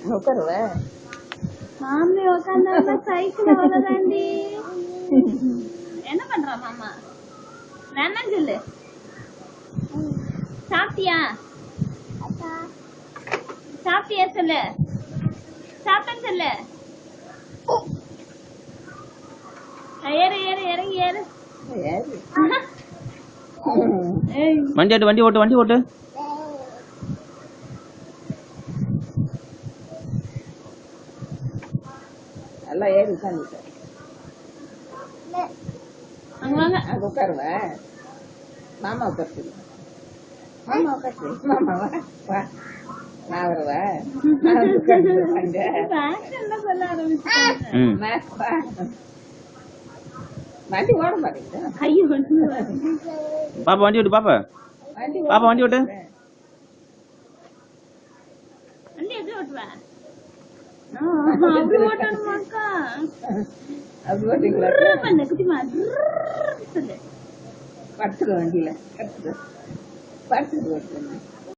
உட்காருவ மாமி உட்காந்து சைக்கிள் அவ்வளவுதாண்டி. என்ன பண்றா மாமா? வேணாம் சொல்லு. சாப்பிட்டியா? சாப்பிட்டியா சொல்லு. சாப்பிட்டேன்னு சொல்லு. ஏறு ஏறு இறங்கி ஏறு. வண்டி ஓட்டு வண்டி ஓட்டு வண்டி ஓட்டு. நல்லா ஏறி உட்காந்துட்ட. அங்க உட்காருவ. மாமா உட்காரு. மாமா உட்காரு. மாமாவா வா. நான் வருவேன். சொல்ல ஆரம்பிச்சு வண்டி ஓட மாட்டேங்குது. ஐயோ பாப்பா வண்டி ஓட்டு. பாப்பா பாப்பா வண்டி ஓட்டு. வண்டி எப்படி ஓட்டுவேன்? அப்படி ஓட்டணுமாக்கா? அப்படி ஓட்டிங்களா? பண்ண குட்டிமா சொல்லு. படுத்துக்க வண்டியில படுத்துக்க ஓட்டுங்க.